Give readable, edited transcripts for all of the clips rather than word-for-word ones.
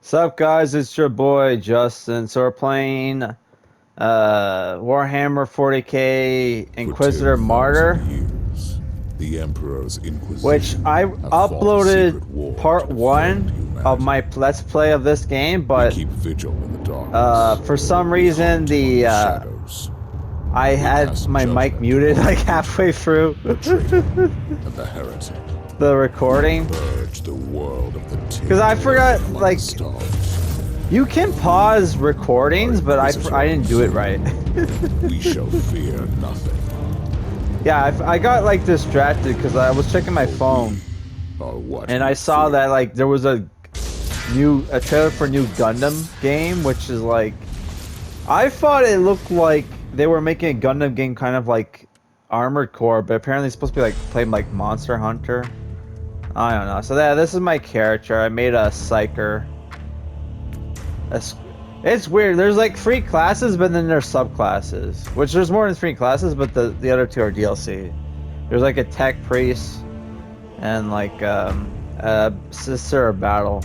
Sup guys, it's your boy Justin. So we're playing Warhammer 40k For Inquisitor 10,000 Martyr, years, the Emperor's which Inquisition I have fought a uploaded secret war to part defend 1 of humanity. my Let's Play of this game, We but keep vigil in the darkness. for some We reason hunt among the the shadows. I We had cast my mic judgment muted upon like the halfway evil, through the traitor, and the heretic. the We recording purge the world of the because I tin forgot lurking among the like stars. you can pause We are recordings, but I didn't do it Inquisitors. right. We shall fear nothing. Yeah, I got like distracted because I was checking my For phone. we are what And we I saw fear. that like there was a trailer for a new Gundam game, which is like I thought it looked like they were making a Gundam game kind of like Armored Core, but apparently it's supposed to be like playing like Monster Hunter. I don't know. So yeah, this is my character. I made a psyker. It's weird. There's like 3 classes, but then there's subclasses. Which there's more than 3 classes, but the other 2 are DLC. There's like a tech priest and like a sister of battle.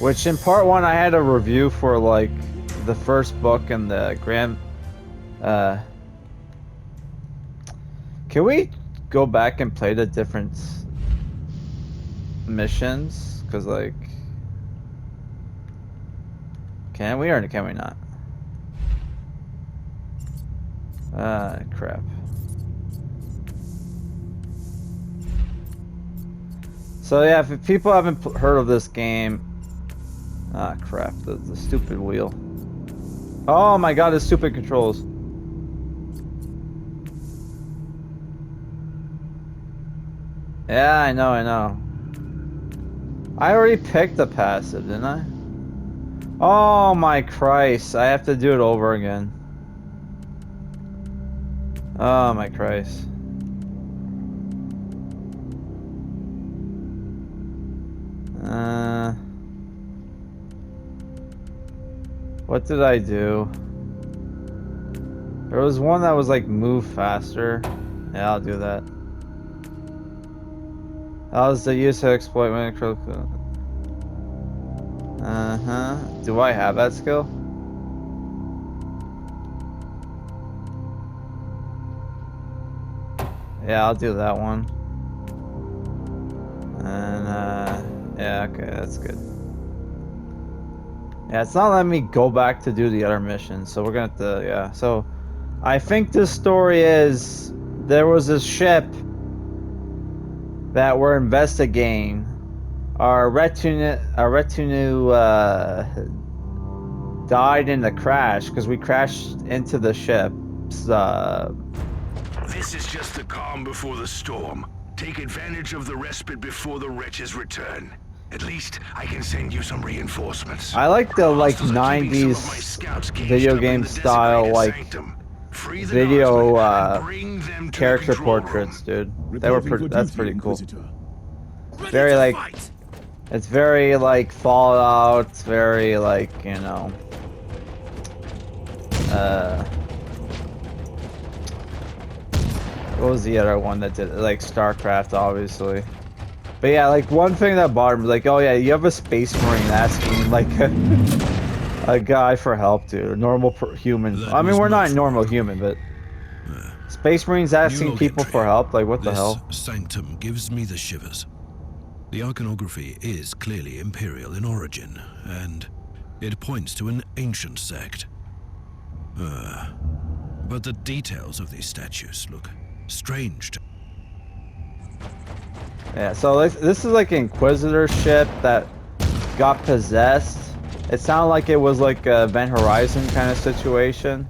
Which in part 1 I had a review for like the first book and the grand can we go back and play the different missions? Cause like can we or can we not? Crap. So yeah, if people haven't heard of this game, crap, the stupid wheel. Oh my god, the stupid controls. Yeah, I know, I know. I already picked the passive, didn't I? Oh my Christ, I have to do it over again. Oh my Christ. What did I do? There was one that was like move faster. Yeah, I'll do that. That was the use of exploit when critical. Uh-huh. Do I have that skill? Yeah, I'll do that one. And yeah, okay, that's good. Yeah, it's not letting me go back to do the other mission, so we're gonna have to, yeah. So, I think this story is there was a ship that we're investigating. Our retinue died in the crash because we crashed into the ship's This is just the calm before the storm. Take advantage of the respite before the wretches return. At least I can send you some reinforcements. I like the like Hostiles are keeping some of my 90s scouts caged video up in game the style desecrated like sanctum. Free the video guardsmen and bring them to the character control portraits, room. dude. Reporting for That's duty, pretty cool. Inquisitor. Very like it's very like Fallout, it's very like, you know, what was the other one that did it? Like StarCraft, obviously. But yeah, like one thing that bothered me, like, oh yeah, you have a space marine asking like a guy for help, dude. A normal human. I mean, we're not a normal human, but space marines asking people for help. Like, what the hell? This sanctum gives me the shivers. The iconography is clearly imperial in origin, and it points to an ancient sect. But the details of these statues look strange to Yeah, so this is like an Inquisitor ship that got possessed. It sounded like it was like a Event Horizon kind of situation.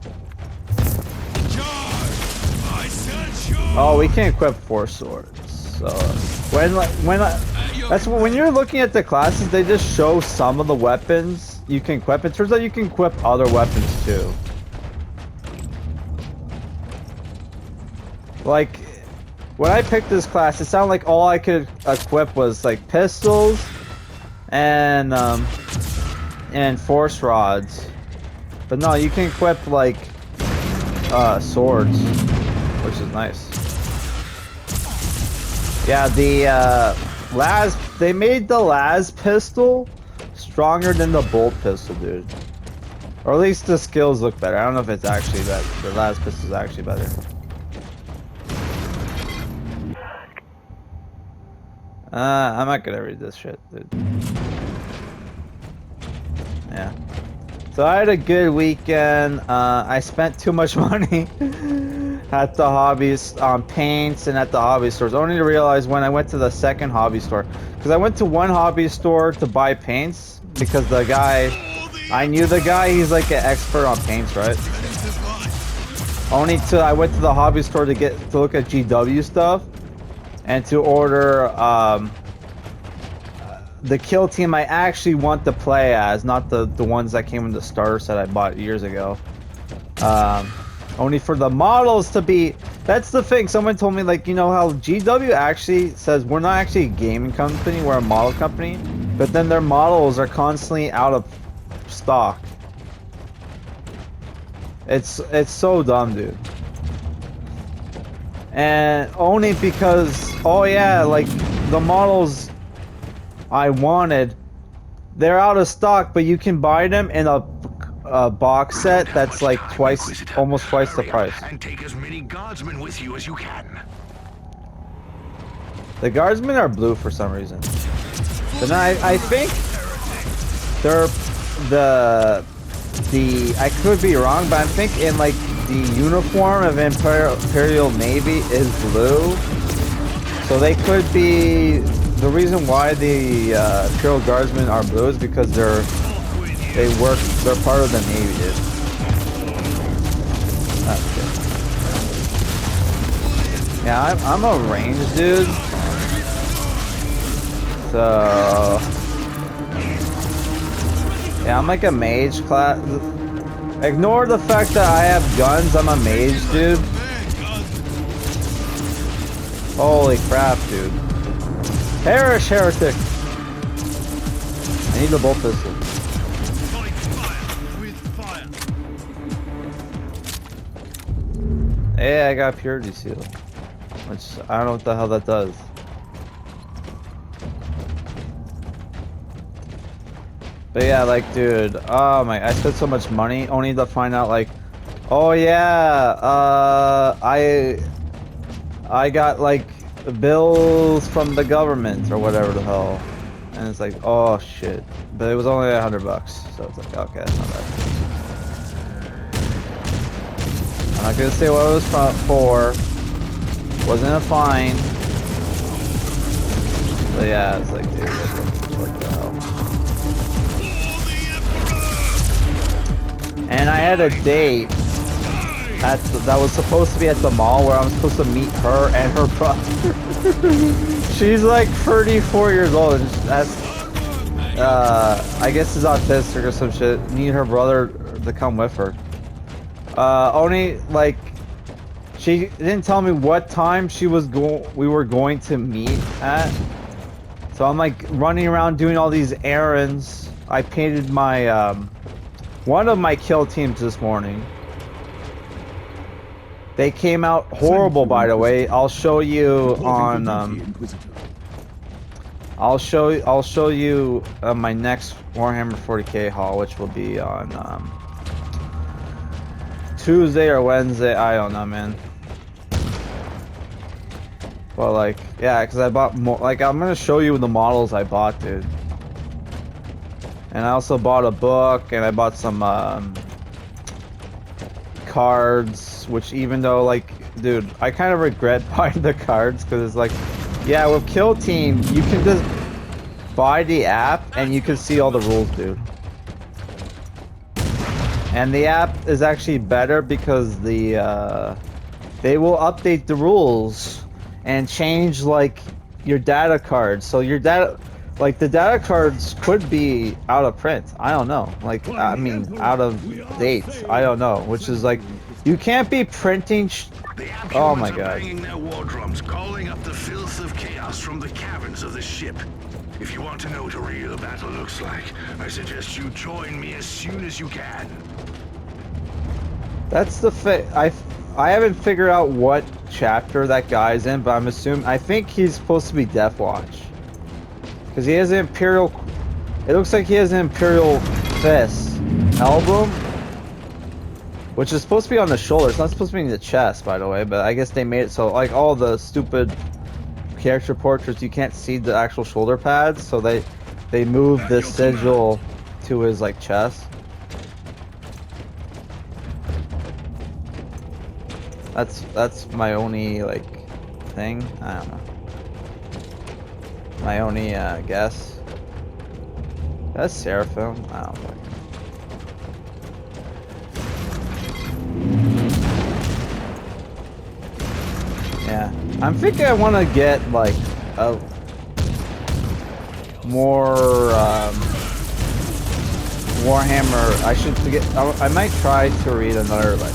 Oh, we can equip 4 swords. So when you're looking at the classes, they just show some of the weapons you can equip. It turns out you can equip other weapons too. Like, when I picked this class, it sounded like all I could equip was like pistols and force rods. But no, you can equip like swords, which is nice. Yeah, the they made the las pistol stronger than the bolt pistol, dude. Or at least the skills look better. I don't know if it's actually that the last pistol is actually better. I'm not gonna read this shit, dude. Yeah. So I had a good weekend. I spent too much money at the hobbies on paints and at the hobby stores. Only to realize when I went to the second hobby store, because I went to one hobby store to buy paints because the guy, I knew the guy. He's like an expert on paints, right? I went to the hobby store to look at GW stuff and to order the kill team I actually want to play as, not the ones that came in the starter set I bought years ago. Only for the models to be. That's the thing. Someone told me, like, you know how GW actually says we're not actually a gaming company, we're a model company, but then their models are constantly out of stock. It's so dumb, dude. And only because, oh yeah, like the models I wanted, they're out of stock, but you can buy them in a box set that's like almost twice the price. And take as many guardsmen with you as you can. The guardsmen are blue for some reason. But then I think they're I could be wrong, but I think in like the uniform of Imperial Navy is blue. So they could be. The reason why the Imperial Guardsmen are blue is because they're part of the Navy, dude. That's good. Yeah, I'm a range dude. So yeah, I'm like a mage class. Ignore the fact that I have guns, I'm a mage dude. Holy crap, dude. Perish, heretic! I need the bolt pistol. Hey, I got purity seal, which I don't know what the hell that does. But yeah, like, dude, oh my, I spent so much money only to find out, like, oh yeah, I got like bills from the government or whatever the hell, and it's like, oh shit, but it was only $100, so it's like, okay, that's not bad. I'm not gonna say what it was for. Wasn't a fine, but yeah, it's like, dude, what the hell. And I had a date that was supposed to be at the mall where I'm supposed to meet her and her brother. She's like 34 years old, and that's I guess is autistic or some shit. Need her brother to come with her. Only like she didn't tell me what time we were going to meet at. So I'm like running around doing all these errands. I painted my one of my kill teams this morning. They came out horrible, by the way. I'll show you on I'll show you my next Warhammer 40K haul, which will be on Tuesday or Wednesday. I don't know, man. But like, yeah, because I bought more. Like, I'm gonna show you the models I bought, dude. And I also bought a book, and I bought some cards, which even though, like, dude, I kind of regret buying the cards, because it's like, yeah, with Kill Team, you can just buy the app, and you can see all the rules, dude. And the app is actually better because they will update the rules and change, like, your data cards. So your data... Like, the data cards could be out of print. I don't know. Like, I mean, out of date. I don't know. Which is like, you can't be printing oh my god. Banging their war drums, calling up the filth of chaos from the caverns of the ship. If you want to know what a real battle looks like, I suggest you join me as soon as you can. That's the I haven't figured out what chapter that guy's in, but I think he's supposed to be Death Watch. Because he has an Imperial It looks like he has an Imperial Fist album, which is supposed to be on the shoulder. It's not supposed to be in the chest, by the way, but I guess they made it so, like, all the stupid character portraits, you can't see the actual shoulder pads, so they moved the sigil to his, like, chest. That's my only, like, thing. I don't know. My only, guess. That's Seraphim. I don't know. Yeah, I'm thinking I want to get like a more Warhammer. I should get. I might try to read another like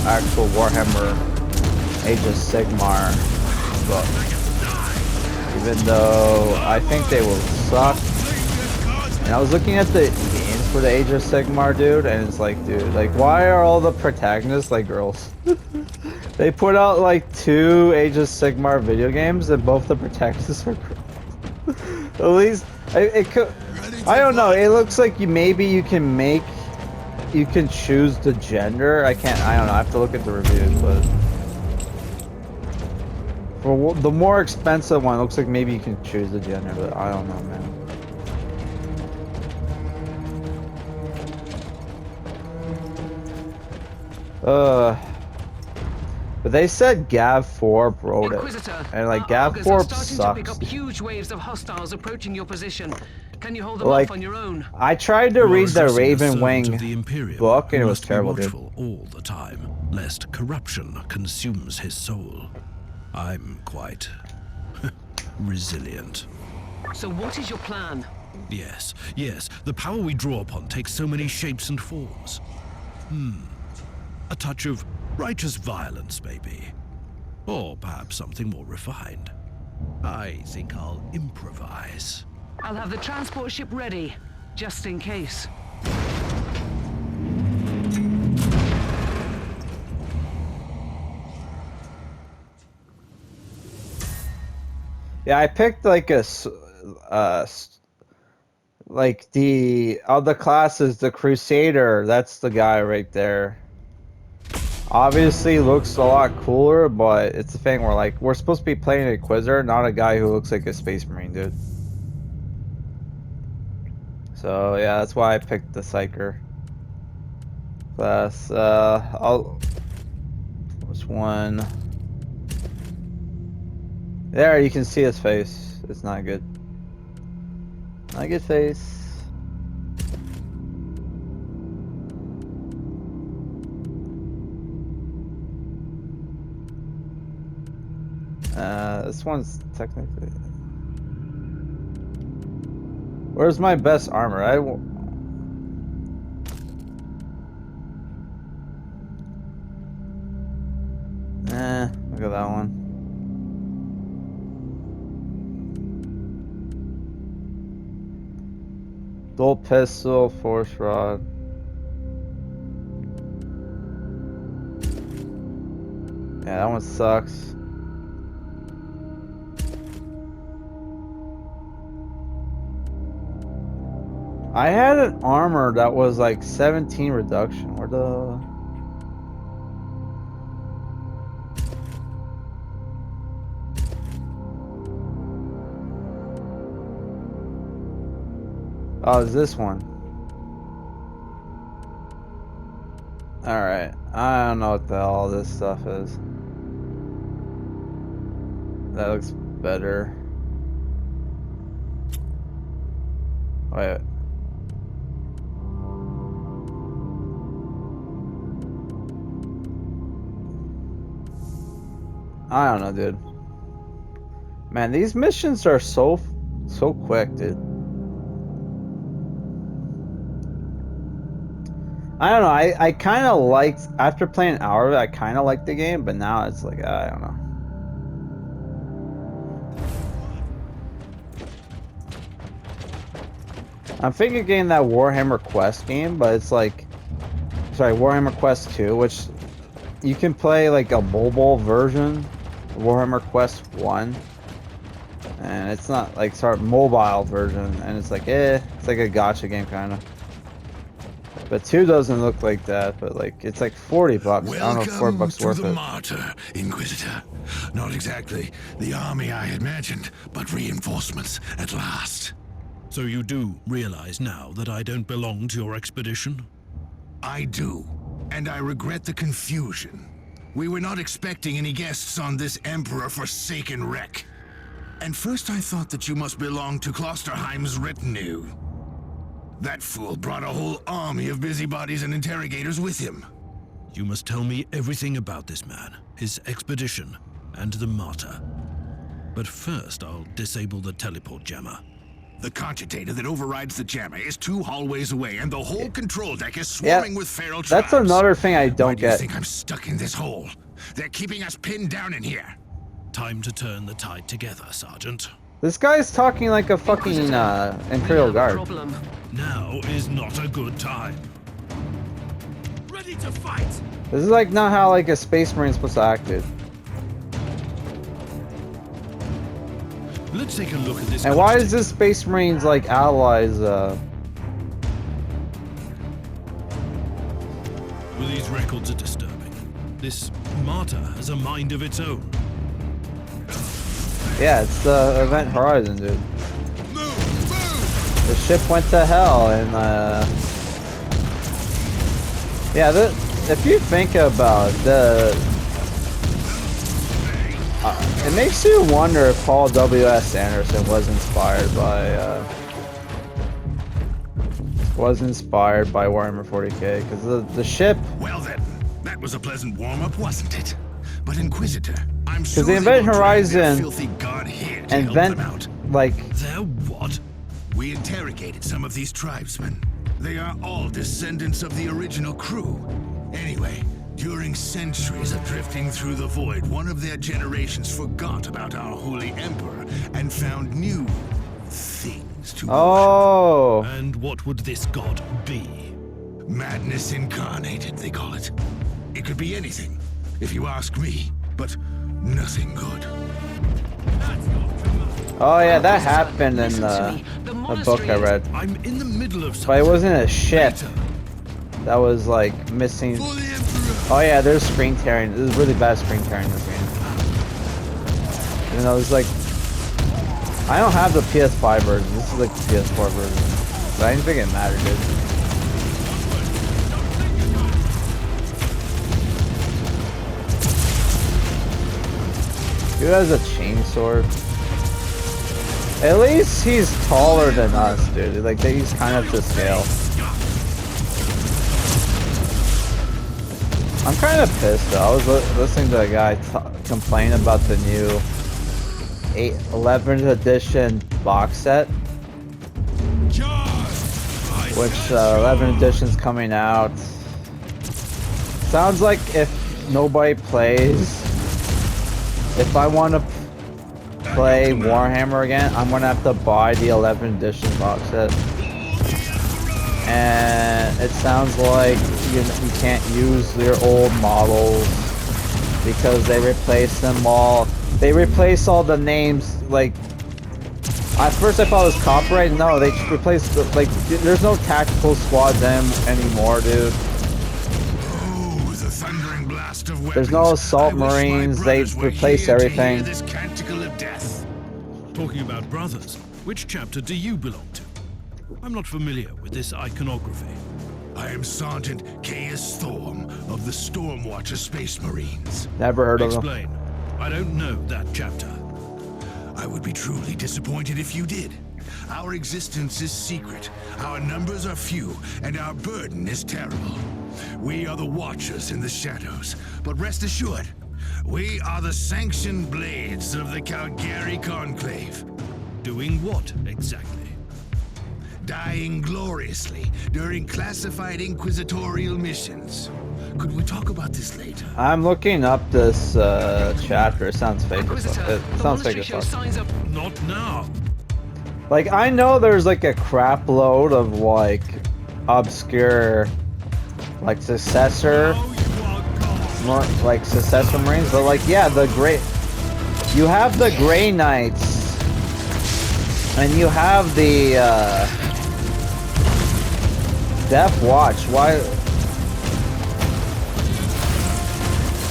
actual Warhammer Age of Sigmar book, even though I think they will suck. And I was looking at the games for the Age of Sigmar, dude, and it's like, dude, like, why are all the protagonists like girls? They put out like 2 Age of Sigmar video games, and both the protagonists are girls. At least, it could. I don't know. It looks like maybe you can choose the gender. I don't know. I have to look at the reviews, but for the more expensive one, it looks like maybe you can choose the gender, but I don't know, man. But they said Gav 4 wrote it, and like Gav 4 sucks. To pick up huge waves of hostiles approaching your position. Can you hold them like, off on your own? I tried to read the Raven Wing book, and it was terrible, dude. All the time, lest corruption consumes his soul. I'm quite resilient. So what is your plan? Yes, the power we draw upon takes so many shapes and forms. A touch of righteous violence, maybe. Or perhaps something more refined. I think I'll improvise. I'll have the transport ship ready, just in case. Yeah, I picked like like the other classes, the Crusader. That's the guy right there. Obviously looks a lot cooler, but it's the thing where like we're supposed to be playing an Inquisitor, not a guy who looks like a Space Marine, dude. So yeah, that's why I picked the Psyker class. Which one? There, you can see his face. It's not good. Not a good face. This one's technically... Where's my best armor? Look at that one. Dual pistol, force rod. Yeah, that one sucks. I had an armor that was like 17 reduction. Where the... Oh, it's this one. Alright. I don't know what the hell all this stuff is. That looks better. Wait. I don't know, dude. Man, these missions are so quick, dude. I don't know. I kind of liked, after playing an hour of it, I kind of liked the game, but now it's like, I don't know. I'm thinking of getting that Warhammer Quest game, but it's like, sorry, Warhammer Quest 2, which you can play like a mobile version, Warhammer Quest 1, and it's not like, sorry, mobile version, and it's like, it's like a gotcha game kind of. But 2 doesn't look like that. But like it's like $40. I don't know if $4 to worth the it. Martyr, Inquisitor. Not exactly the army I had imagined, but reinforcements at last. So you do realize now that I don't belong to your expedition? I do, and I regret the confusion. We were not expecting any guests on this Emperor-forsaken wreck. And first I thought that you must belong to Klosterheim's retinue. That fool brought a whole army of busybodies and interrogators with him. You must tell me everything about this man, his expedition, and the Martyr. But first, I'll disable the teleport jammer. The cogitator that overrides the jammer is 2 hallways away, and the whole control deck is swarming with feral tribes. That's another thing I Why don't do you get. think I'm stuck in this hole? They're keeping us pinned down in here. Time to turn the tide together, Sergeant. This guy's talking like a fucking Imperial Guard. Problem. Now is not a good time. Ready to fight! This is like not how like a Space Marine's supposed to act, dude. Let's take a look at this. And why is this Space Marines like allies? Well, these records are disturbing. This Martyr has a mind of its own. Yeah, it's the Event Horizon, dude. Move! Move! The ship went to hell, and yeah, if you think about it makes you wonder if Paul W.S. Anderson was inspired by Warhammer 40k, because the ship. Well then, that was a pleasant warm-up, wasn't it? But Inquisitor, I'm sure the they Event will drag their Horizon filthy god here to and help Vent, them out. like, They're what? We interrogated some of these tribesmen. They are all descendants of the original crew. Anyway, during centuries of drifting through the void, one of their generations forgot about our holy emperor and found new things to oh, And what would this god be? worship. Madness incarnated, they call it. It could be anything, if you ask me, but nothing good. oh yeah, that happened in Listen to the me. The book I monastery read. I'm in the middle of something. But it wasn't a ship Later. that was like missing. For the emperor! Oh yeah, there's screen tearing. There's really bad screen tearing in this game. You know, it's like I don't have the PS5 version. This is like the PS4 version. But I didn't think it mattered, dude. Dude has a chainsword. At least he's taller than us, dude. Like he's kind of to scale. I'm kind of pissed though. I was listening to a guy complain about the new 11th edition box set, which 11th edition's coming out. Sounds like if nobody plays, if I want to play Warhammer again, I'm gonna have to buy the 11th edition box set. And it sounds like you can't use your old models because they replaced them all. They replaced all the names. Like at first I thought it was copyright. No, they just replaced the, like there's no tactical squads anymore, dude. Oh, the thundering blast of weapons. There's no assault I wish my marines. They brothers were replaced here to everything. hear this canticle of death. Talking about brothers, which chapter do you belong to? I'm not familiar with this iconography. I am Sergeant Caius Thorm of the Stormwatcher Space Marines. Never heard of them. Explain. I don't know that chapter. I would be truly disappointed if you did. Our existence is secret, our numbers are few, and our burden is terrible. We are the Watchers in the shadows, but rest assured, we are the sanctioned blades of the Calgary Conclave. Doing what exactly? Dying gloriously during classified inquisitorial missions. Could we talk about this later? I'm looking up this chapter. It sounds fake. Inquisitor, It the sounds fake monastery as shows fuck. signs of Not now. Like I know there's like a crap load of like obscure like successor more like successor marines, but like yeah, you have the Grey Knights and you have the Death Watch, why?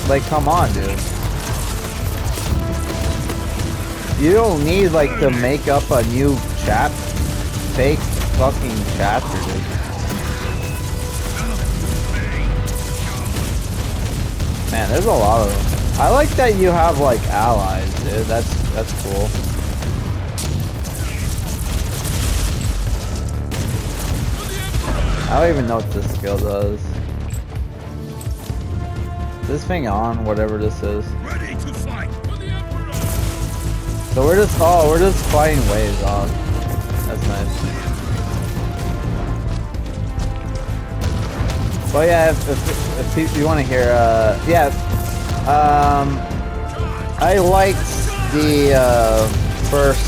Like, come on, dude. You don't need, like, to make up a new fake fucking chapter, dude. Man, there's a lot of them. I like that you have, like, allies, dude. That's cool. I don't even know what this skill does. Is this thing on, whatever this is? Ready to fight for the Emperor! So we're just fighting waves off. That's nice. But yeah, if you want to hear, yeah, I liked the first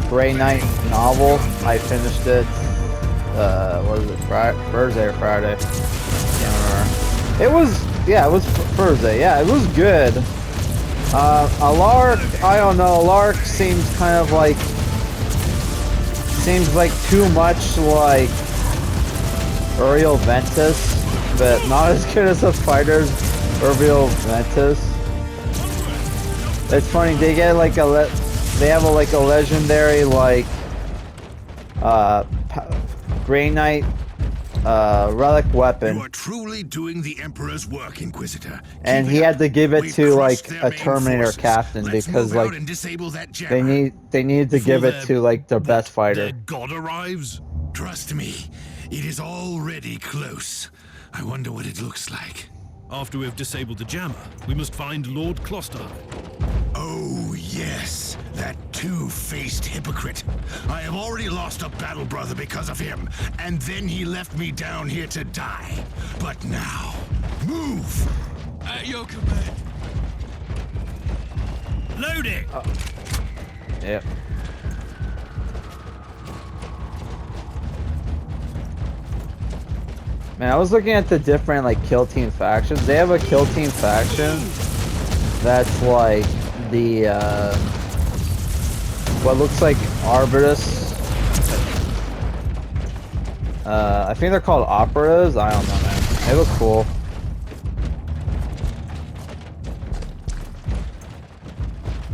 Grey Knight novel. I finished it. What was it? Thursday or Friday? Can't remember. It was Thursday. Yeah, it was good. Alark, I don't know. Alark seems like too much like Uriel Ventus, but not as good as the fighters Uriel Ventus. It's funny, they get like they have like a legendary like Grey Knight relic weapon. You are truly doing the Emperor's work, Inquisitor. And he had to give it to like a Terminator captain because like they needed to give it to like their best fighter. Their god arrives? Trust me, it is already close. I wonder what it looks like. After we've disabled the jammer, we must find Lord Klosterheim. Oh, yes, that two-faced hypocrite. I have already lost a battle brother because of him, and then he left me down here to die. But now, move! At your command. Loading! Yep. Man, I was looking at the different like kill team factions. They have a kill team faction that's like the what looks like Arbitus. I think they're called operatives. I don't know, man. They look cool.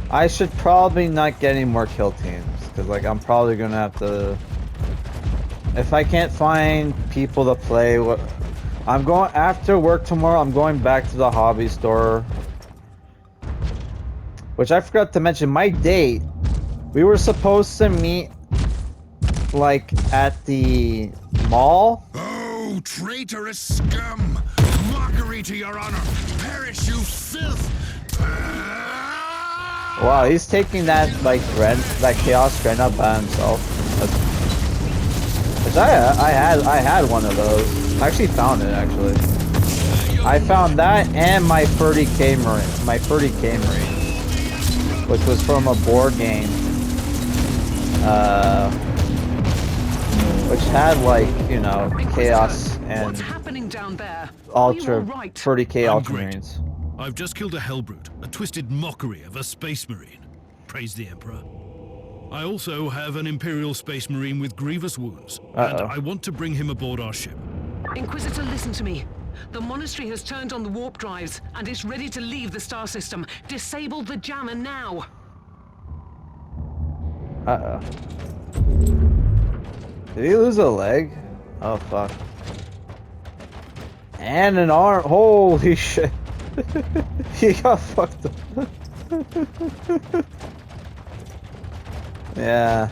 I should probably not get any more kill teams because like I'm probably gonna have to. If I can't find people to play, I'm going after work tomorrow. I'm going back to the hobby store, which I forgot to mention. My date, we were supposed to meet like at the mall. Oh, traitorous scum! Mockery to your honor! Perish, you filth! Wow, he's taking that like that chaos Ren up by himself. Which I had one of those. I actually found it actually. I found that and my 30k marine, which was from a board game, which had like, you know, chaos and What's happening down there? ultra Are you all right? 30k I'm ultramarines. I've just killed a Hellbrute, a twisted mockery of a space marine. Praise the Emperor. I also have an Imperial Space Marine with grievous wounds, and I want to bring him aboard our ship. Inquisitor, listen to me. The monastery has turned on the warp drives and is ready to leave the star system. Disable the jammer now. Did he lose a leg? Oh fuck. And an arm. Holy shit. He got fucked up. Yeah.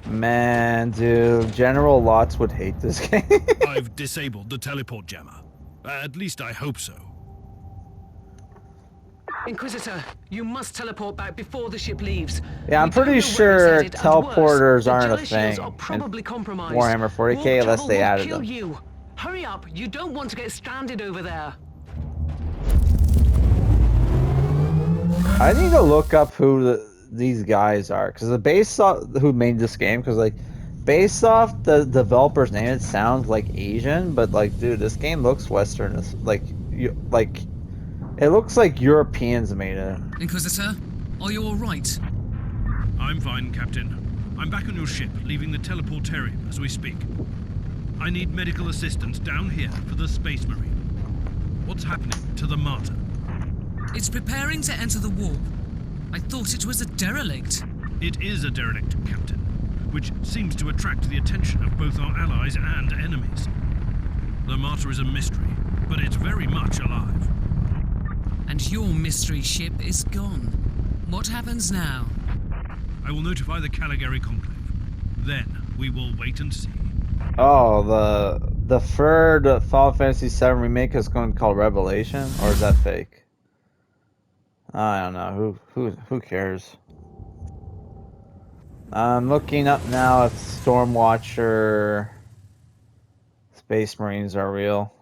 Man, dude. General Lots would hate this game. I've disabled the teleport jammer. At least I hope so. Inquisitor, you must teleport back before the ship leaves. Yeah, I'm We don't pretty know where it's sure headed, and teleporters worse, the aren't a jelly thing shields are in probably compromised. Warhammer 40k Warp unless travel they will added kill them. You. Hurry up, you don't want to get stranded over there. I need to look up who these guys are, because based off who made this game, because like based off the developer's name, it sounds like Asian, but like, dude, this game looks Western. It's like it looks like Europeans made it. Inquisitor, are you all right? I'm fine, Captain. I'm back on your ship, leaving the teleportarium as we speak. I need medical assistance down here for the Space Marine. What's happening to the Martyr? It's preparing to enter the warp. I thought it was a derelict. It is a derelict, Captain, which seems to attract the attention of both our allies and enemies. The Martyr is a mystery, but it's very much alive. And your mystery ship is gone. What happens now? I will notify the Caligari Conclave. Then we will wait and see. Oh, the third Final Fantasy VII remake is going to be called Revelation, or is that fake? I don't know. Who cares? I'm looking up now if Stormwatcher Space Marines are real.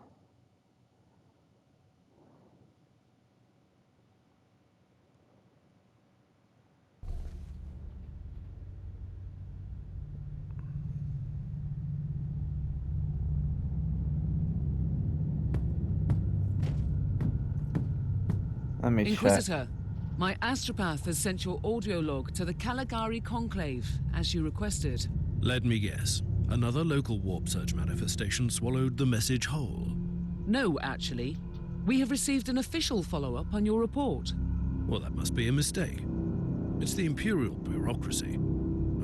Let me check. Inquisitor, my astropath has sent your audio log to the Caligari Conclave, as you requested. Let me guess. Another local warp surge manifestation swallowed the message whole. No, actually. We have received an official follow-up on your report. Well, that must be a mistake. It's the Imperial bureaucracy.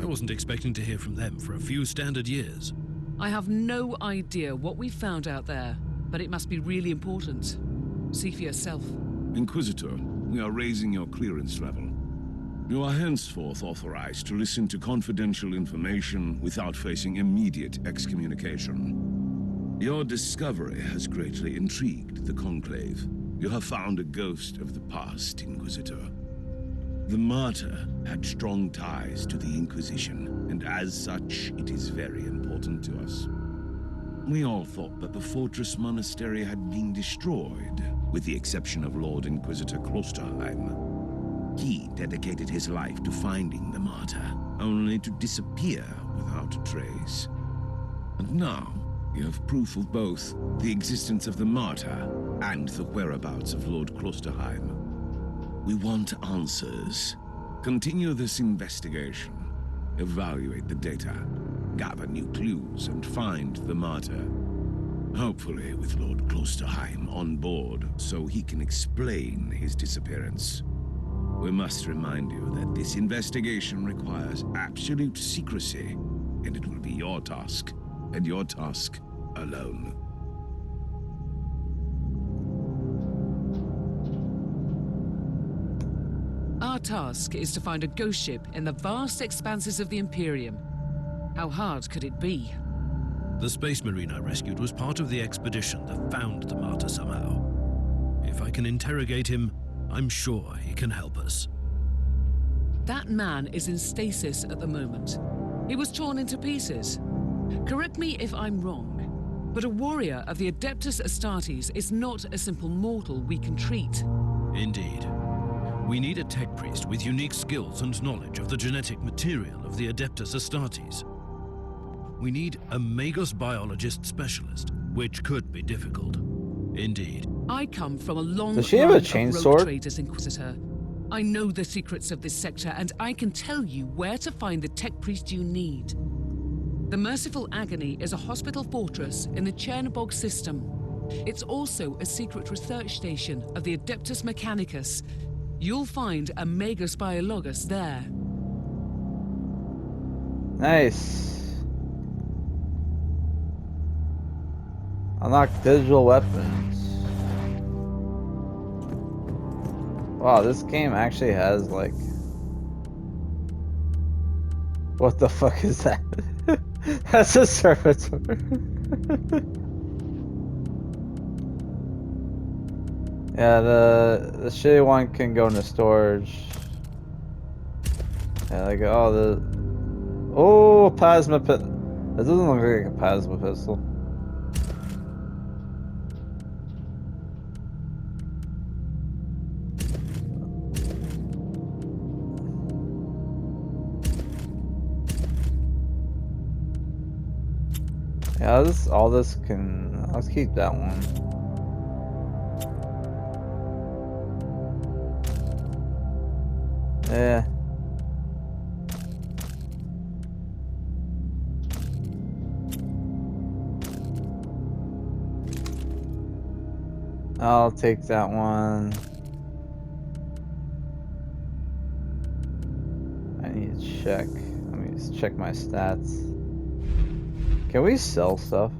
I wasn't expecting to hear from them for a few standard years. I have no idea what we found out there, but it must be really important. See for yourself. Inquisitor, we are raising your clearance level. You are henceforth authorized to listen to confidential information without facing immediate excommunication. Your discovery has greatly intrigued the Conclave. You have found a ghost of the past, Inquisitor. The Martyr had strong ties to the Inquisition, and as such, it is very important to us. We all thought that the Fortress Monastery had been destroyed, with the exception of Lord Inquisitor Klosterheim. He dedicated his life to finding the Martyr, only to disappear without a trace. And now, you have proof of both the existence of the Martyr and the whereabouts of Lord Klosterheim. We want answers. Continue this investigation. Evaluate the data. Gather new clues and find the Martyr. Hopefully with Lord Klosterheim on board so he can explain his disappearance. We must remind you that this investigation requires absolute secrecy, and it will be your task, and your task alone. Our task is to find a ghost ship in the vast expanses of the Imperium. How hard could it be? The Space Marine I rescued was part of the expedition that found the Martyr somehow. If I can interrogate him, I'm sure he can help us. That man is in stasis at the moment. He was torn into pieces. Correct me if I'm wrong, but a warrior of the Adeptus Astartes is not a simple mortal we can treat. Indeed. We need a tech priest with unique skills and knowledge of the genetic material of the Adeptus Astartes. We need a Magos biologist specialist, which could be difficult. Indeed. I come from a long Does she have a line chain of rogue sword? traders, Inquisitor. I know the secrets of this sector, and I can tell you where to find the tech priest you need. The Merciful Agony is a hospital fortress in the Chernobog system. It's also a secret research station of the Adeptus Mechanicus. You'll find a Magos Biologus there. Nice. Unlock digital weapons. Wow, this game actually has like... What the fuck is that? That's a servitor. Yeah, the shitty one can go into storage. Yeah, like plasma pit. It doesn't look like a plasma pistol. Yeah, all this can. Let's keep that one. Yeah. I'll take that one. I need to check. Let me just check my stats. Can we sell stuff?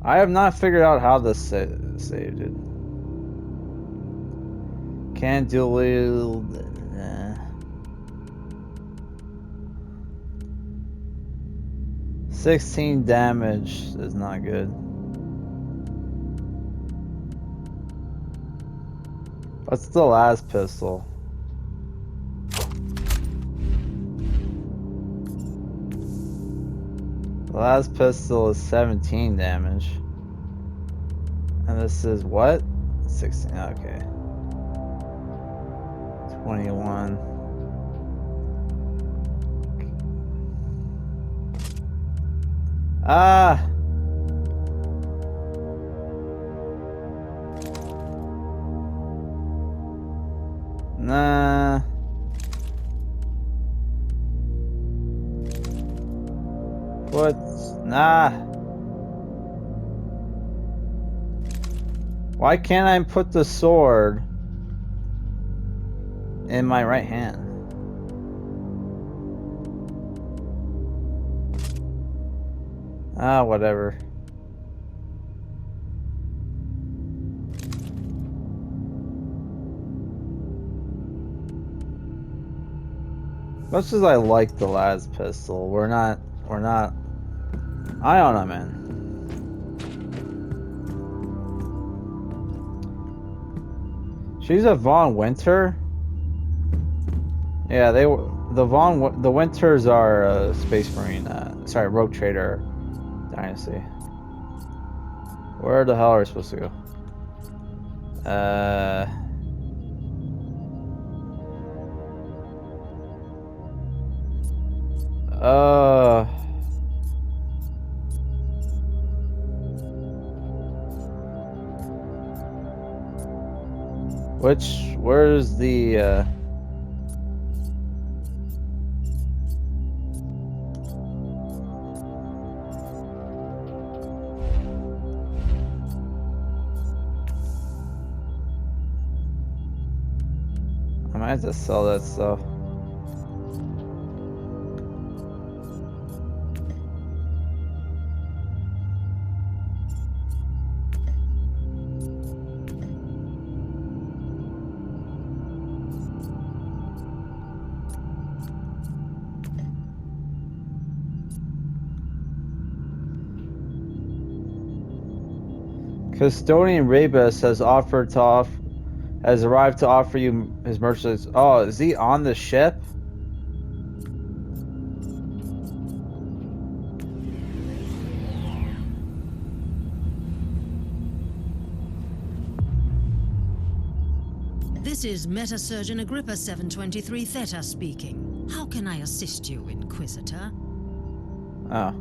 I have not figured out how this saved it. Can't dual. 16 damage is not good. What's the last pistol? The last pistol is 17 damage. And this is what? 16, okay. 21. Ah! Nah. What? Nah. Why can't I put the sword in my right hand? Ah, whatever. Much as I like the last pistol, we're not I don't know, man. She's a Von Winter? Yeah, the Winters are Space Marine, sorry, Rogue Trader Dynasty. Where the hell are we supposed to go? Where's the, I might have to sell that stuff. Custodian Rebus has arrived to offer you his merchandise. Oh, is he on the ship? This is Meta-Surgeon Agrippa 723 Theta speaking. How can I assist you, Inquisitor? Oh.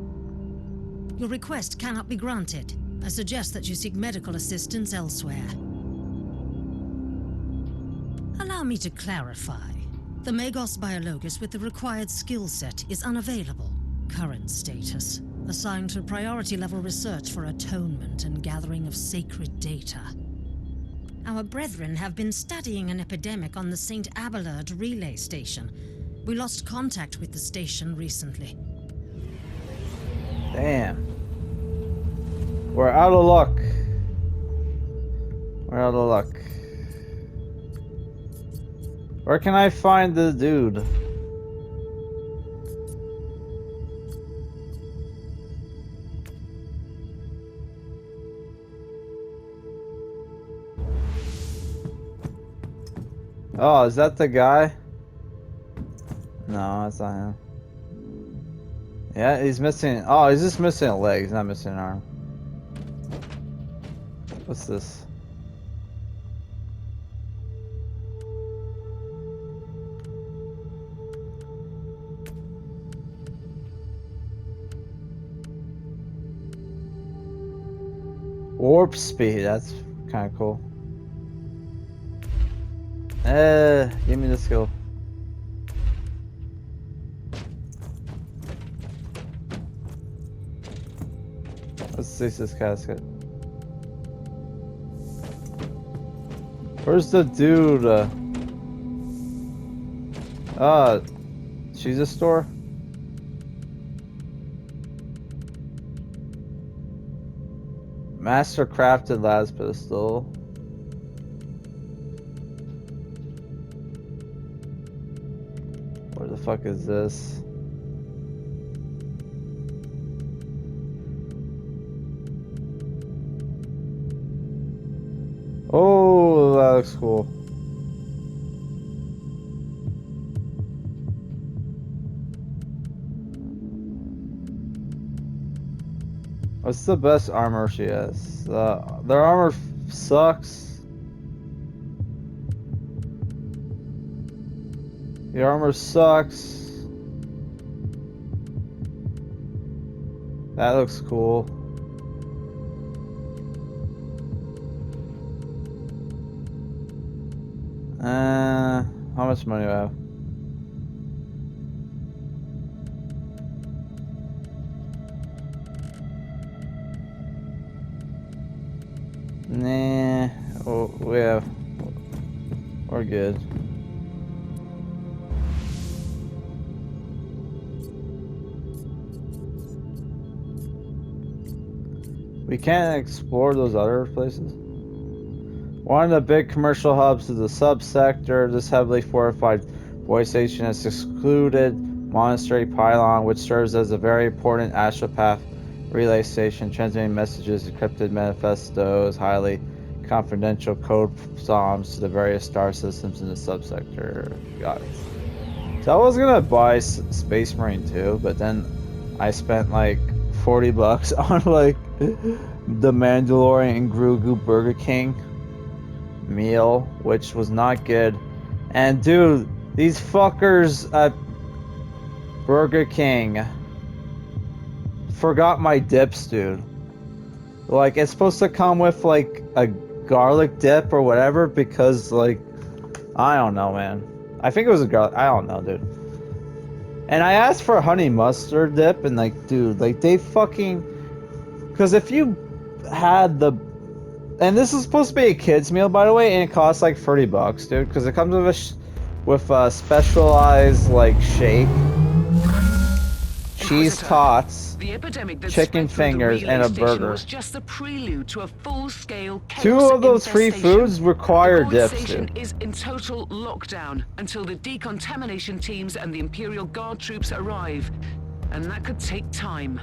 Your request cannot be granted. I suggest that you seek medical assistance elsewhere. Allow me to clarify. The Magos Biologus with the required skill set is unavailable. Current status: assigned to priority level research for atonement and gathering of sacred data. Our brethren have been studying an epidemic on the St. Abelard relay station. We lost contact with the station recently. Damn. We're out of luck. We're out of luck. Where can I find the dude? Oh, is that the guy? No, that's not him. Yeah, he's missing. Oh, he's just missing a leg. He's not missing an arm. What's this? Warp speed. That's kind of cool. Give me the skill. Let's see this casket. Where's the dude? She's a store? Master crafted las pistol. Where the fuck is this? Oh, that looks cool. What's the best armor she has? Their armor sucks. The armor sucks. That looks cool. How much money do I have? Nah, oh, we're good. We can't explore those other places. One of the big commercial hubs is the subsector. This heavily fortified voice station has excluded Monastery Pylon, which serves as a very important astropath relay station, transmitting messages, encrypted manifestos, highly confidential code psalms to the various star systems in the subsector. Got it. So I was gonna buy Space Marine 2, but then I spent like $40 on like the Mandalorian and Grogu Burger King meal, which was not good. And dude, these fuckers at Burger King forgot my dips, dude. Like, it's supposed to come with like a garlic dip or whatever, because like, I don't know, man. I think it was a garlic, I don't know, dude. And I asked for a honey mustard dip, and like, dude, like they fucking, because if you had the, and this is supposed to be a kid's meal, by the way, and it costs like $30, dude, because it comes with a specialized like shake, cheese tots, chicken fingers, and a burger. Was just the prelude to a full-scale Two of those free foods require dips, station dude. is in total lockdown until the decontamination teams and the Imperial Guard troops arrive, and that could take time.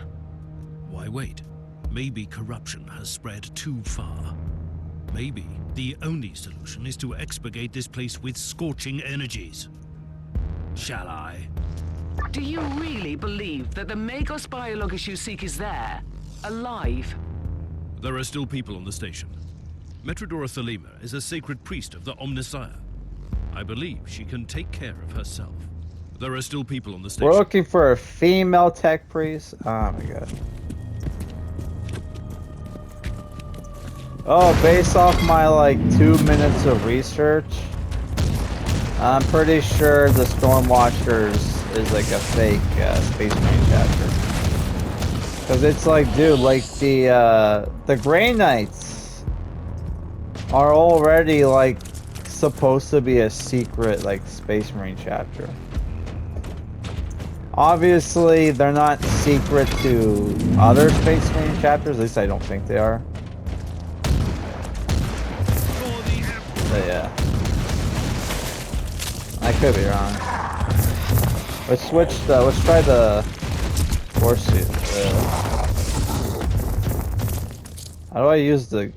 Why wait? Maybe corruption has spread too far. Maybe the only solution is to expurgate this place with scorching energies. Shall I? Do you really believe that the Magos biologist you seek is there, alive? There are still people on the station. Metrodora Thelema is a sacred priest of the Omnissiah. I believe she can take care of herself. There are still people on the station. We're looking for a female tech priest. Oh my god. Oh, based off my like 2 minutes of research, I'm pretty sure the Stormwatchers is like a fake Space Marine chapter. Cause it's like, dude, like the Grey Knights are already like supposed to be a secret like Space Marine chapter. Obviously, they're not secret to other Space Marine chapters. At least I don't think they are. But yeah, I could be wrong. Let's switch. Let's try the force suit. How do I use the?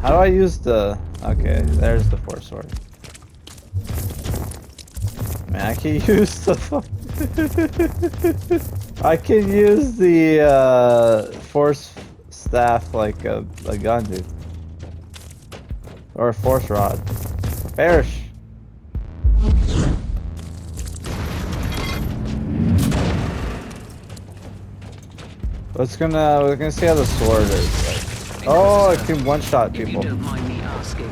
How do I use the? Okay, there's the force sword. Man, I can use the. I can use the force staff like a gun, dude. Or a force rod. Perish. We're gonna see how the sword is. Like. Oh, it can one-shot people. If you don't mind me asking,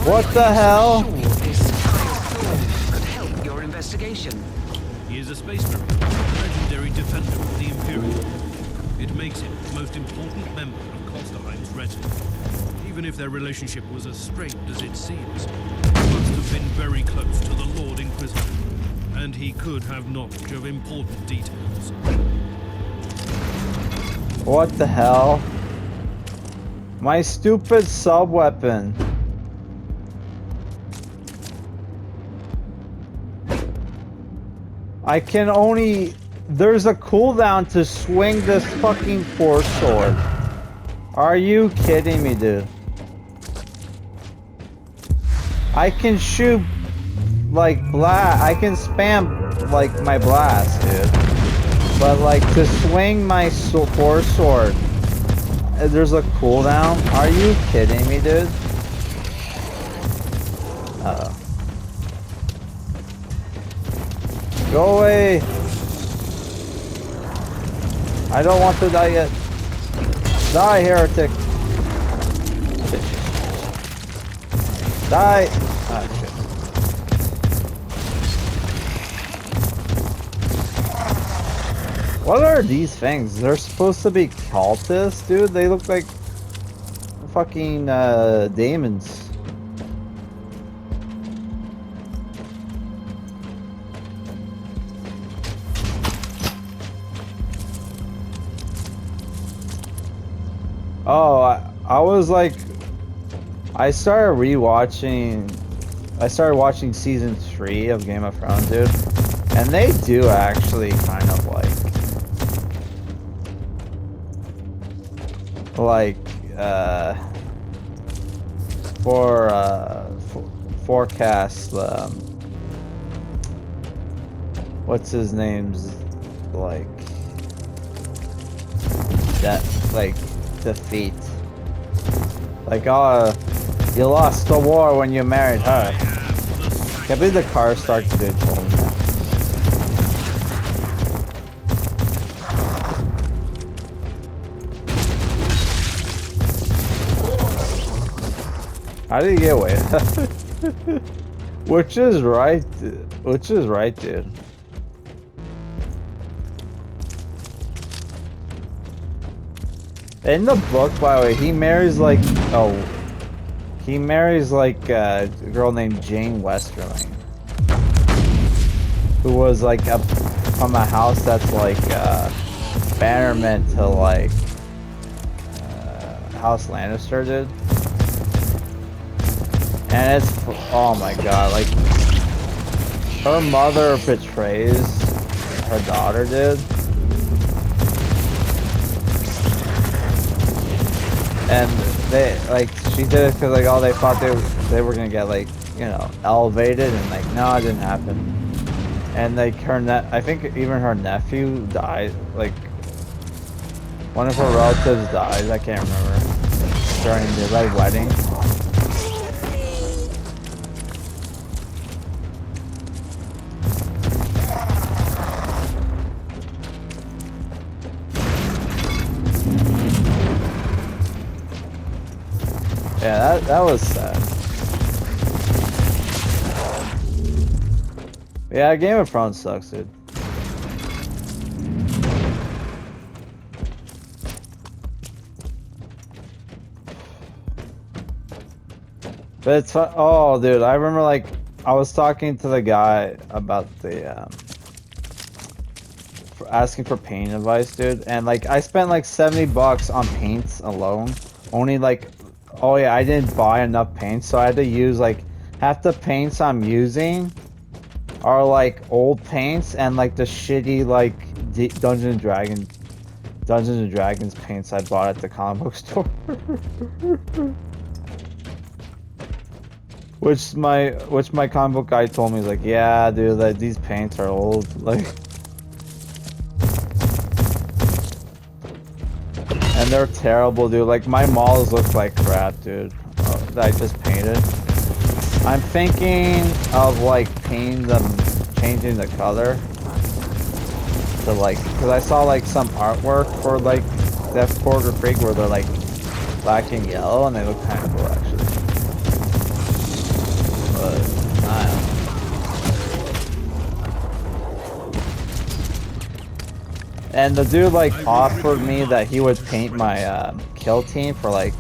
what the hell? Sure this could help your investigation. He is a space marine, a legendary defender of the Imperium. It makes him the most important member of Klosterheim's retinue. Even if their relationship was as strained as it seems, he must have been very close to the Lord Inquisitor, and he could have knowledge of important details. What the hell? My stupid sub-weapon. I can only... There's a cooldown to swing this fucking force sword. Are you kidding me, dude? I can shoot like blast. I can spam like my blast, dude. But like to swing my force sword, there's a cooldown. Are you kidding me, dude? Uh-oh. Go away. I don't want to die yet. Die, heretic. Die. Ah, shit. What are these things? They're supposed to be cultists, dude. They look like fucking demons. Oh, I was like, I started watching season 3 of Game of Thrones, dude, and they do actually kind of forecast what's his name's like that defeat. Like, oh, you lost the war when you married her. Can't believe the car starts to do told me that. How did you get away with that? Which is right, dude. In the book, by the way, he marries like a girl named Jane Westerling, who was like from a house that's like bannerment to like House Lannister, dude. And it's, oh my god, like her mother betrays her daughter, dude. And they, like, she did it because, like, all they thought they were gonna get, like, you know, elevated, and, like, no, it didn't happen. And, like, I think even her nephew died, like, one of her relatives died, I can't remember, during the Red Wedding. Yeah, that was sad. Yeah, Game of Thrones sucks, dude. But it's fun. Oh, dude, I remember, like, I was talking to the guy about the asking for paint advice, dude, and like I spent like $70 on paints alone. Only like, oh yeah, I didn't buy enough paints, so I had to use like half the paints I'm using are like old paints and like the shitty like Dungeons and Dragons paints I bought at the comic book store. Which my comic book guy told me, he's like, yeah, dude, like these paints are old, like, and they're terrible, dude. Like my models look like crap, dude. That I just painted. I'm thinking of like painting them, changing the color to like, because I saw like some artwork for like Death Quarter Freak where they're like black and yellow, and they look kind of cool actually. But I don't know. And the dude like offered me that he would paint my kill team for like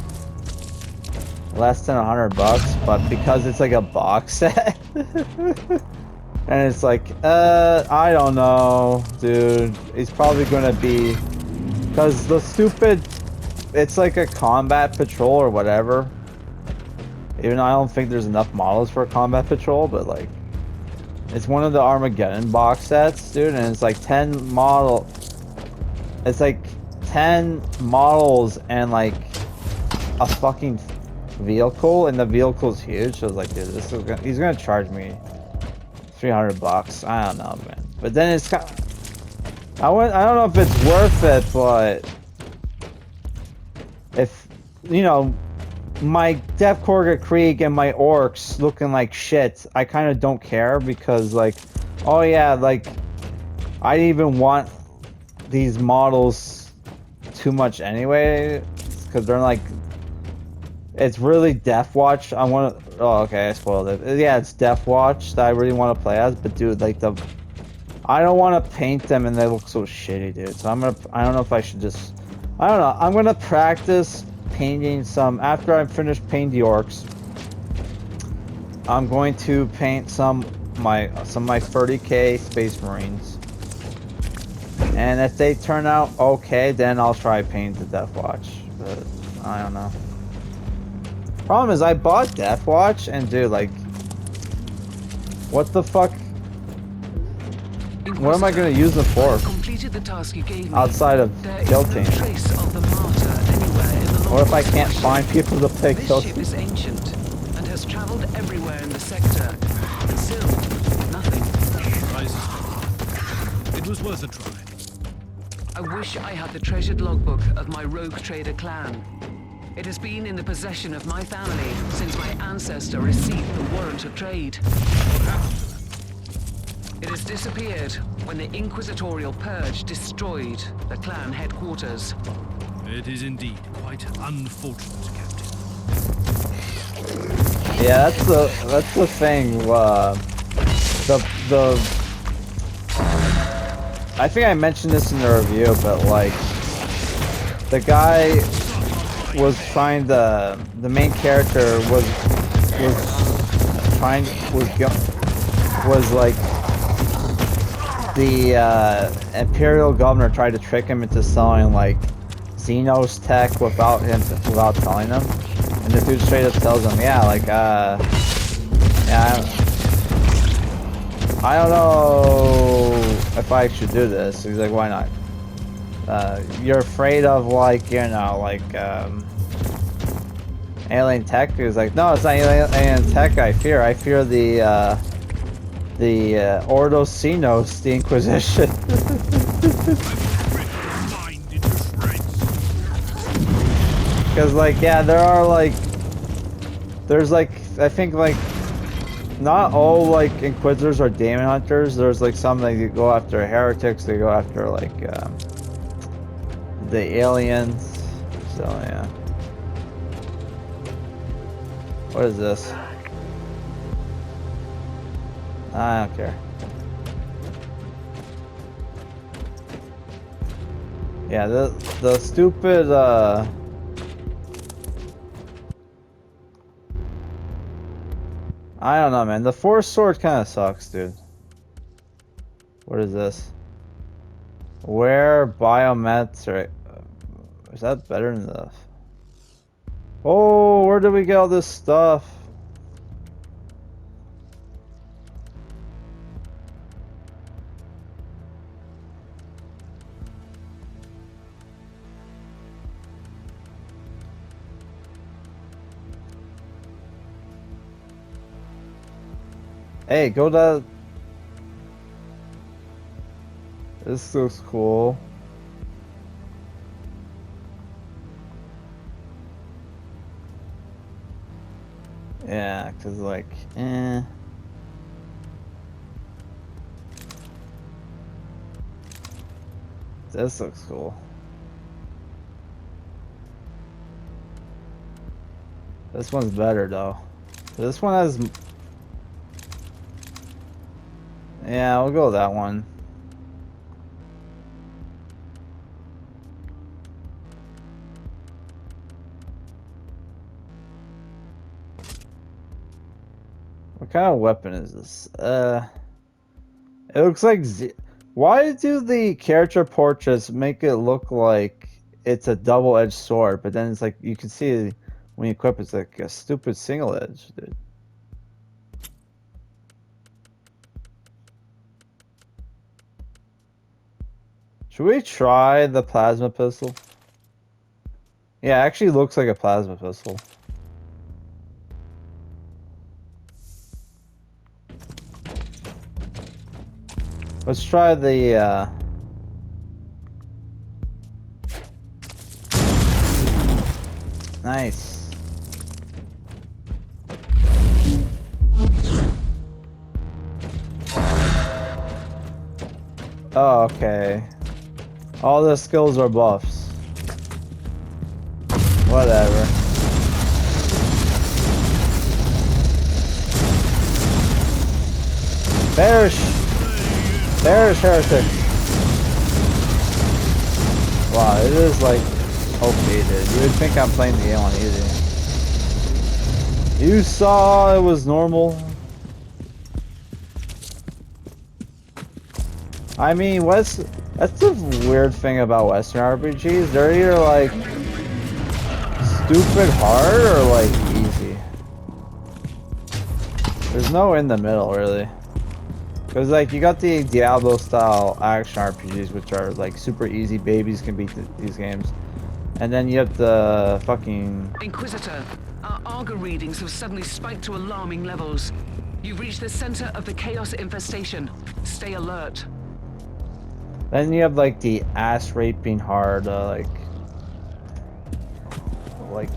less than $100, but because it's like a box set, and it's like, I don't know, dude. He's probably gonna be, because the stupid, it's like a combat patrol or whatever. Even though I don't think there's enough models for a combat patrol, but like, it's one of the Armageddon box sets, dude, and it's like 10 model. It's like 10 models and like a fucking vehicle, and the vehicle's huge. So I was like, dude, this is he's gonna charge me $300. I don't know, man. But then it's kind I don't know if it's worth it, but if you know my Def Korga Krieg and my orcs looking like shit, I kind of don't care, because like, oh yeah, like I didn't even want these models too much anyway, because they're like, it's really Death Watch. I want to. Oh, okay, I spoiled it. Yeah, it's Death Watch that I really want to play as. But dude, like I don't want to paint them, and they look so shitty, dude. So I don't know if I should just. I don't know. I'm gonna practice painting some after I finish painting the orcs. I'm going to paint some of my 30K Space Marines. And if they turn out okay, then I'll try paint the Death Watch. But I don't know. Problem is, I bought Death Watch, and dude, like, what the fuck? What am I gonna use them for? Completed the task you gave me. Outside of kill team. There is no trace of the Martyr anywhere in the What if I can't find people to play This kill ship team? is ancient and has traveled everywhere in the sector. And still, nothing. It was worth a try. I wish I had the treasured logbook of my rogue trader clan. It has been in the possession of my family since my ancestor received the warrant of trade. What happened to them? It has disappeared when the Inquisitorial Purge destroyed the clan headquarters. It is indeed quite unfortunate, Captain. Yeah, that's the thing. I think I mentioned this in the review, but like, the guy was trying to. The main character was like, the Imperial governor tried to trick him into selling like Xenos tech without telling him, and the dude straight up tells him, yeah, like, yeah, I don't know if I should do this. He's like, why not? You're afraid of, like, you know, like, alien tech? He's like, no, it's not alien tech I fear. I fear the Ordo Xenos, the Inquisition. Because, like, yeah, there's like, I think, like, not all, like, Inquisitors are demon hunters. There's, like, some that go after heretics, they go after, like, the aliens. So, yeah. What is this? I don't care. Yeah, the stupid, I don't know, man. The Force Sword kind of sucks, dude. What is this? Where biometric? Is that better than the? Oh, where did we get all this stuff? Hey, go to... This looks cool. Yeah, cause like, This looks cool. This one's better though. This one has... Yeah, we'll go with that one. kind of weapon is this? It looks like why do the character portraits make it look like it's a double-edged sword, but then it's like you can see when you equip it's like a stupid single edge, dude. Should we try the plasma pistol? Yeah, it actually looks like a plasma pistol. Let's try the nice. Oh, okay. All the skills are buffs. Whatever. Perish! Perish, heretic! Wow, it is like okay, dude. You would think I'm playing the game on easy. You saw it was normal. I mean, that's the weird thing about Western RPGs. They're either like stupid hard or like easy. There's no in the middle, really. Because like you got the Diablo style action RPGs, which are like super easy. Babies can beat these games. And then you have the fucking Inquisitor, our Arga readings have suddenly spiked to alarming levels. You've reached the center of the chaos infestation. Stay alert. Then you have like the ass raping hard, like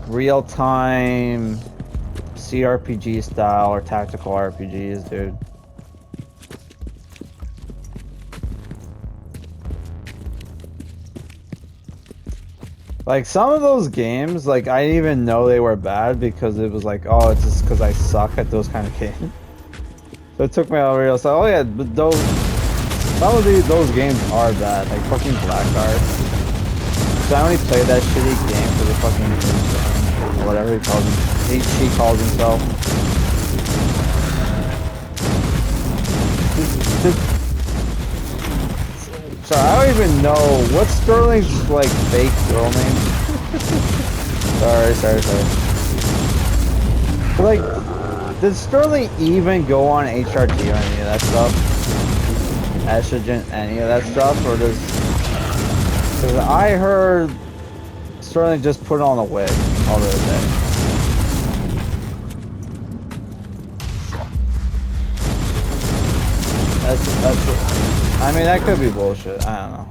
real time CRPG style or tactical RPGs, dude. Like some of those games, like I didn't even know they were bad because it was like, oh, it's just because I suck at those kind of games. So it took me a real, so oh yeah, but those. Some of those games are bad, like fucking Blackheart. So I only played that shitty game for the fucking whatever he calls him. He calls himself. Sorry, I don't even know what's Sterling's like fake girl name. sorry. Like, did Sterling even go on HRT or any of that stuff? Estrogen, any of that stuff, or does? Because I heard Sterling just put on a wig all the other day. That's. I mean, that could be bullshit. I don't know.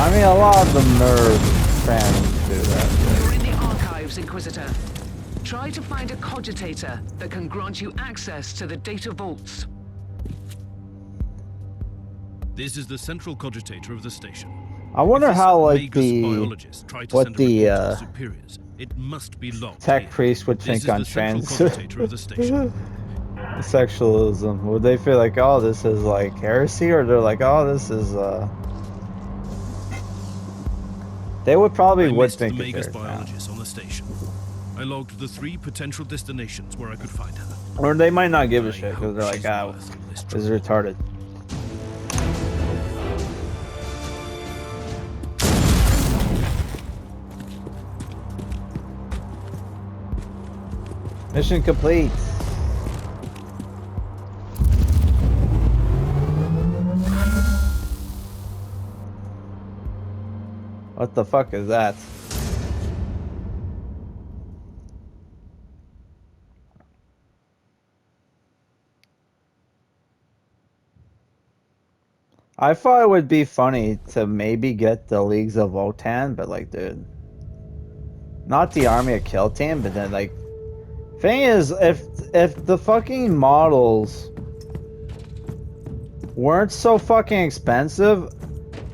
I mean, a lot of the nerd fans do that. You're in the archives, Inquisitor. Try to find a cogitator that can grant you access to the data vaults. This is the central cogitator of the station. I wonder how like biologist tried to what send a the report to the superiors. It must be locked tech here. priest would This think is on the central trans cogitator of the station. sexualism. Would they feel like, oh, this is like heresy, or they're like, oh, this is They would probably I would missed the think Magus it's biologist on the station. I logged the 3 potential destinations where I could find her. or they might not give a I shit hope because they're like, she's ah, worth all this this trouble. is retarded. Mission complete. What the fuck is that? I thought it would be funny to maybe get the Leagues of Wotan, but like, dude, not the Army of Kill Team, but then like, thing is, if the fucking models weren't so fucking expensive,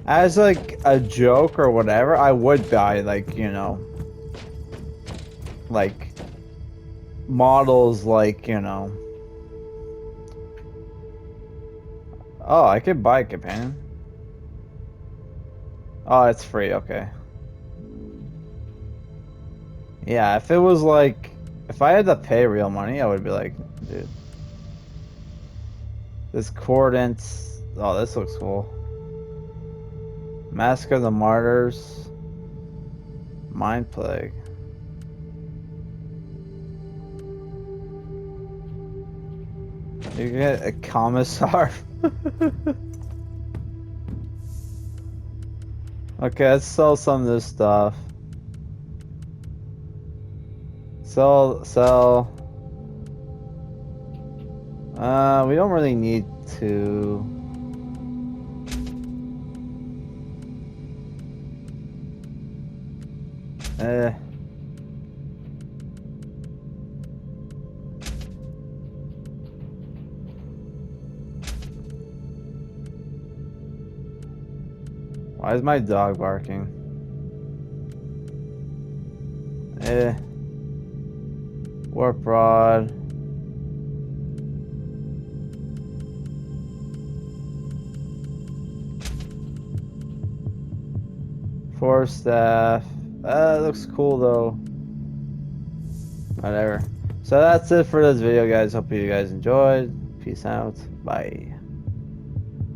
as like a joke or whatever, I would buy like, you know, like models like, you know. Oh, I could buy a companion. Oh, it's free, okay. Yeah, if it was like, if I had to pay real money, I would be like, dude. Discordance. Oh, this looks cool. Mask of the Martyrs. Mind Plague. You get a commissar. Okay, let's sell some of this stuff. Sell. We don't really need to. Eh. Why is my dog barking? Eh. Warp rod. Force staff. It looks cool though. Whatever. So that's it for this video, guys. Hope you guys enjoyed. Peace out. Bye.